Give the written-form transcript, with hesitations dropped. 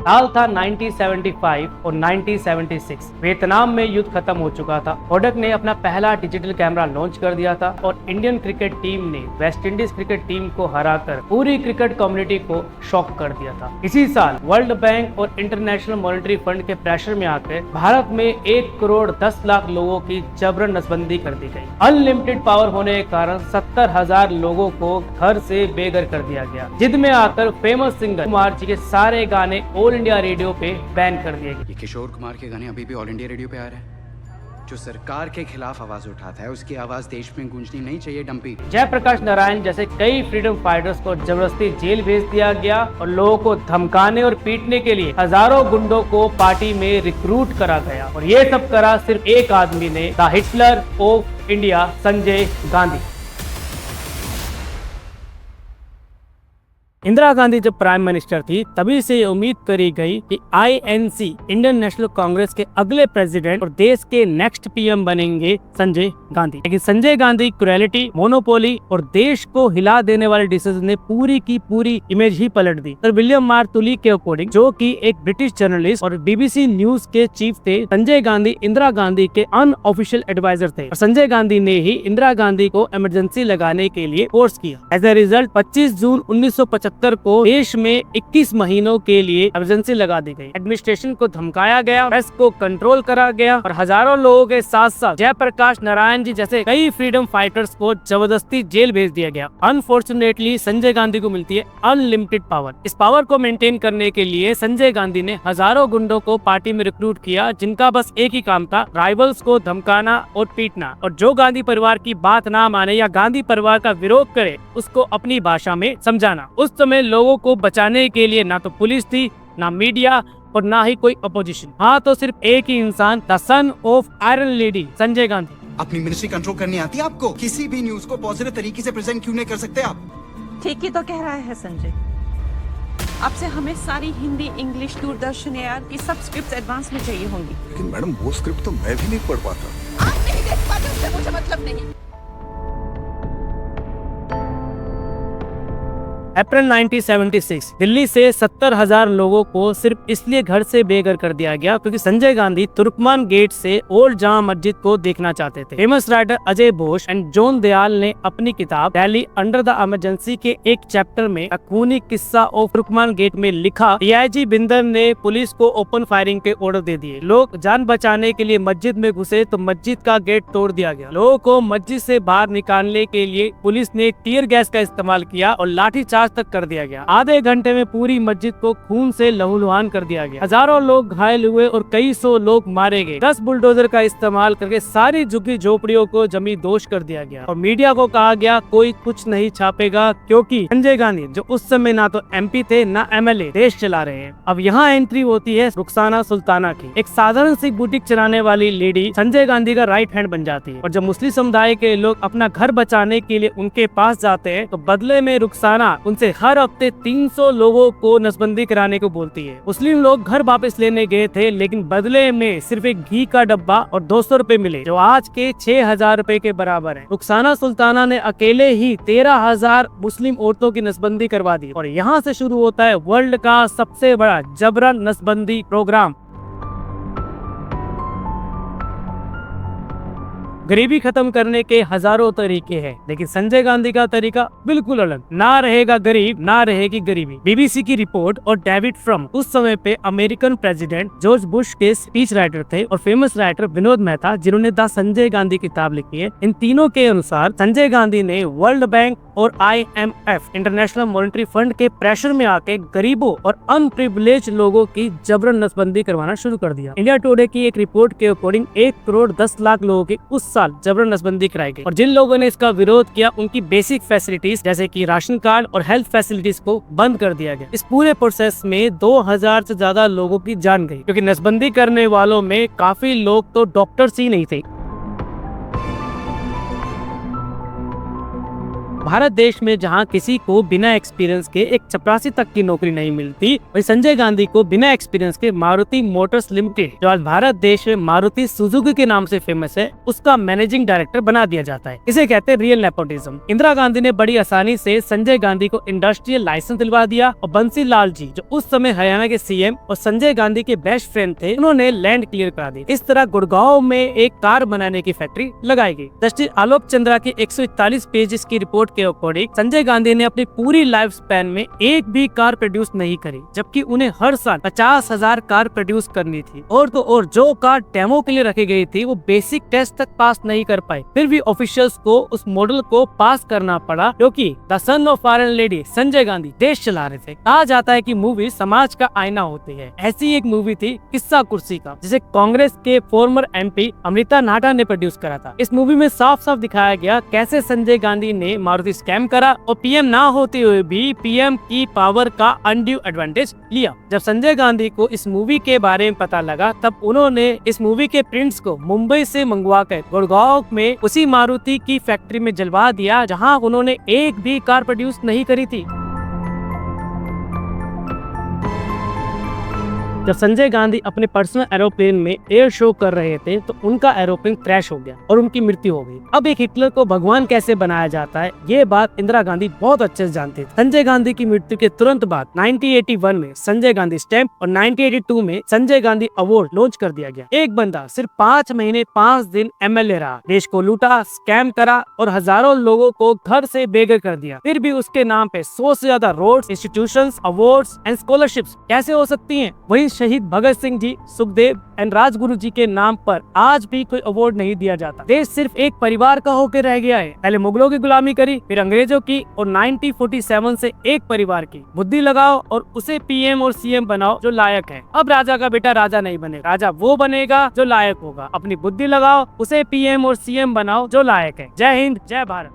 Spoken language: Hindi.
साल था 1975 और 1976। वियतनाम में युद्ध खत्म हो चुका था। कोडक ने अपना पहला डिजिटल कैमरा लॉन्च कर दिया था और इंडियन क्रिकेट टीम ने वेस्ट इंडीज क्रिकेट टीम को हराकर पूरी क्रिकेट कम्युनिटी को शॉक कर दिया था। इसी साल वर्ल्ड बैंक और इंटरनेशनल मॉनेटरी फंड के प्रेशर में आकर भारत में 1 करोड़ 10 लाख लोगों की जबरन नसबंदी कर दी गई। अनलिमिटेड पावर होने के कारण 70,000 लोगों को घर से बेघर कर दिया गया। जिद में आकर फेमस सिंगर कुमार जी के सारे गाने ऑल इंडिया रेडियो पे बैन कर दिए गए। ये किशोर कुमार के गाने अभी भी ऑल इंडिया रेडियो पे आ रहे हैं। जो सरकार के खिलाफ आवाज उठाता है उसकी आवाज देश में गूंजनी नहीं चाहिए डंपी। जयप्रकाश नारायण जैसे कई फ्रीडम फाइटर्स को जबरदस्ती जेल भेज दिया गया और लोगों को धमकाने और पीटने के लिए हजारों गुंडों को पार्टी में रिक्रूट करा गया। और ये सब करा सिर्फ एक आदमी ने, the Hitler of India Sanjay Gandhi. Indira Gandhi जब प्राइम मिनिस्टर थी तभी से उम्मीद करी गई कि INC इंडियन नेशनल कांग्रेस के अगले प्रेसिडेंट और देश के नेक्स्ट PM बनेंगे संजय गांधी। लेकिन संजय गांधी क्रुएलिटी, मोनोपोली और देश को हिला देने वाले डिसीजन ने पूरी की पूरी इमेज ही पलट दी। सर विलियम मार्तुली के अकॉर्डिंग, जो कि एक ब्रिटिश जर्नलिस्ट और BBC न्यूज के चीफ थे, संजय गांधी इंदिरा गांधी के अनऑफिशियल एडवाइजर थे और संजय गांधी ने ही इंदिरा गांधी को इमरजेंसी लगाने के लिए फोर्स किया। एज ए रिजल्ट 25 जून 1975 को देश में 21 महीनों के लिए इमरजेंसी लगा दी गई। एडमिनिस्ट्रेशन को धमकाया गया, प्रेस को कंट्रोल करा गया और हजारों लोगों के साथ साथ जयप्रकाश नारायण जी जैसे कई फ्रीडम फाइटर्स को जबरदस्ती जेल भेज दिया गया। अनफॉर्चुनेटली संजय गांधी को मिलती है अनलिमिटेड पावर। इस पावर को मेंटेन करने के लिए संजय गांधी ने हजारों गुंडों को पार्टी में रिक्रूट किया, जिनका बस एक ही काम था, राइवल्स को धमकाना और पीटना। और जो गांधी परिवार की बात ना माने या गांधी परिवार का विरोध करे उसको अपनी भाषा में समझाना। उस समय लोगों को बचाने के लिए ना तो पुलिस थी, ना मीडिया और ना ही कोई अपोजिशन। हाँ, तो सिर्फ एक ही इंसान, the son of iron lady Sanjay Gandhi. अपनी मिनिस्ट्री कंट्रोल करनी आती है आपको? किसी भी न्यूज को पॉजिटिव तरीके से प्रेजेंट क्यों नहीं कर सकते आप? ठीक ही तो कह रहा है संजय। अब से हमें सारी हिंदी, इंग्लिश, दूरदर्शन AR की सब स्क्रिप्ट एडवांस में चाहिए होंगी। लेकिन मैडम वो स्क्रिप्ट तो मैं भी नहीं पढ़ पाता। आप नहीं देख पाते उससे मुझे मतलब नहीं। अप्रैल 1976 दिल्ली से 70,000 लोगों को सिर्फ इसलिए घर से बेघर कर दिया गया क्योंकि संजय गांधी तुर्कमान गेट से ओल्ड जामा मस्जिद को देखना चाहते थे। Famous writer Ajay Bose and John Dayal ने अपनी किताब दिल्ली अंडर द इमरजेंसी के एक चैप्टर में खूनी किस्सा ऑफ तुर्कमान गेट में लिखा, DIG बिंदर ने पुलिस को ओपन फायरिंग के ऑर्डर दे दिए। लोग जान बचाने के लिए मस्जिद में घुसे तो मस्जिद का गेट तोड़ दिया गया। लोगों को मस्जिद से बाहर निकालने के लिए पुलिस ने टीयर गैस का इस्तेमाल किया और लाठी तक कर दिया गया। आधे घंटे में पूरी मस्जिद को खून से लहूलुहान कर दिया गया। हजारों लोग घायल हुए और कई सौ लोग मारे गए। 10 बुलडोजर का इस्तेमाल करके सारी झुग्गी झोपड़ियों को जमी दोष कर दिया गया और मीडिया को कहा गया कोई कुछ नहीं छापेगा क्योंकि संजय गांधी जो उस समय ना तो MP थे ना MLA देश चला रहे हैं। अब यहाँ एंट्री होती है रुखसाना सुल्ताना की। एक साधारण सी बुटीक चलाने वाली लेडी संजय गांधी का राइट हैंड बन जाती है और जब मुस्लिम समुदाय के लोग अपना घर बचाने के लिए उनके पास जाते हैं तो बदले में रुखसाना उनसे हर हफ्ते 300 लोगों को नसबंदी कराने को बोलती है। मुस्लिम लोग घर वापस लेने गए थे लेकिन बदले में सिर्फ एक घी का डब्बा और 200 रुपए मिले, जो आज के 6,000 रुपए के बराबर है। रुखसाना सुल्ताना ने अकेले ही 13,000 मुस्लिम औरतों की नसबंदी करवा दी और यहाँ से शुरू होता है वर्ल्ड का सबसे बड़ा जबरन नसबंदी प्रोग्राम। गरीबी खत्म करने के हजारों तरीके हैं, लेकिन संजय गांधी का तरीका बिल्कुल अलग। ना रहेगा गरीब, ना रहेगी गरीबी। BBC की रिपोर्ट और डेविड फ्रम उस समय पे अमेरिकन प्रेसिडेंट जॉर्ज बुश के स्पीच राइटर थे और फेमस राइटर विनोद मेहता जिन्होंने द संजय गांधी किताब लिखी है। इन तीनों के अनुसार संजय गांधी ने वर्ल्ड बैंक और IMF इंटरनेशनल मॉनेटरी फंड के प्रेशर में आके गरीबों और अनप्रिविलेज लोगों की जबरन नसबंदी करवाना शुरू कर दिया। इंडिया टुडे की एक रिपोर्ट के अकॉर्डिंग 1 करोड़ 10 लाख लोगों की उस साल जबरन नसबंदी कराई गई और जिन लोगों ने इसका विरोध किया उनकी बेसिक फैसिलिटीज जैसे कि राशन कार्ड और हेल्थ फैसिलिटीज को बंद कर दिया गया। इस पूरे प्रोसेस में 2000 से ज्यादा लोगों की जान गई क्योंकि नसबंदी करने वालों में काफी लोग तो डॉक्टर्स ही नहीं थे। भारत देश में जहां किसी को बिना एक्सपीरियंस के एक चपरासी तक की नौकरी नहीं मिलती, वही संजय गांधी को बिना एक्सपीरियंस के मारुति मोटर्स लिमिटेड, जो आज भारत देश में मारुति सुजुकी के नाम से फेमस है, उसका मैनेजिंग डायरेक्टर बना दिया जाता है। इसे कहते हैं रियल नेपोटिज्म। इंदिरा गांधी ने बड़ी आसानी से संजय गांधी को इंडस्ट्रियल लाइसेंस दिलवा दिया और बंसी लाल जी, जो उस समय हरियाणा के सीएम और संजय गांधी के बेस्ट फ्रेंड थे, उन्होंने लैंड क्लियर करा दी। इस तरह गुड़गांव में एक कार बनाने की फैक्ट्री लगाई गई। जस्टिस आलोक चंद्रा की 141 पेजेस की रिपोर्ट के अकॉर्डिंग संजय गांधी ने अपनी पूरी लाइफ स्पैन में एक भी कार प्रोड्यूस नहीं करी, जबकि उन्हें हर साल 50,000 कार प्रोड्यूस करनी थी। और तो और जो कार डेमो के लिए रखी गई थी वो बेसिक टेस्ट तक पास नहीं कर पाई। फिर भी ऑफिशियल्स को उस मॉडल को पास करना पड़ा, क्योंकि the son of iron lady Sanjay Gandhi देश चला रहे थे। कहा जाता है कि मूवी समाज का आईना होती है। ऐसी एक मूवी थी किस्सा कुर्सी का, जिसे कांग्रेस के फॉर्मर एमपी अमृता नाडा ने प्रोड्यूस करा था। इस मूवी में साफ साफ दिखाया गया कैसे संजय गांधी ने मारुति स्कैम करा और पीएम ना होते हुए भी पीएम की पावर का अनड्यू एडवांटेज लिया। जब संजय गांधी को इस मूवी के बारे में पता लगा, तब उन्होंने इस मूवी के प्रिंट्स को मुंबई से मंगवा कर गुड़गांव में उसी मारुति की फैक्ट्री में जलवा दिया, जहां उन्होंने एक भी कार प्रोड्यूस नहीं करी थी। जब संजय गांधी अपने पर्सनल एरोप्लेन में एयर शो कर रहे थे, तो उनका एरोप्लेन क्रैश हो गया और उनकी मृत्यु हो गई। अब एक हिटलर को भगवान कैसे बनाया जाता है, ये बात इंदिरा गांधी बहुत अच्छे से जानती थी। संजय गांधी की मृत्यु के तुरंत बाद 1981 में संजय गांधी स्टैम्प और 1982 में संजय गांधी अवार्ड लॉन्च कर दिया गया। एक बंदा सिर्फ 5 महीने 5 दिन एमएलए रहा, देश को लूटा, स्कैम करा और हजारों लोगों को घर से बेघर कर दिया। फिर भी उसके नाम पे 100 से ज्यादा roads, institutions, awards and scholarships कैसे हो सकती हैं? वहीं शहीद भगत सिंह जी, सुखदेव एंड राजगुरु जी के नाम पर आज भी कोई अवार्ड नहीं दिया जाता। देश सिर्फ एक परिवार का होकर रह गया है। पहले मुगलों की गुलामी करी, फिर अंग्रेजों की, और 1947 से एक परिवार की। बुद्धि लगाओ और उसे पीएम और सीएम बनाओ जो लायक है। अब राजा का बेटा राजा नहीं बनेगा, राजा वो बनेगा जो लायक होगा। अपनी बुद्धि लगाओ, उसे पीएम और सीएम बनाओ जो लायक है। जय हिंद, जय भारत।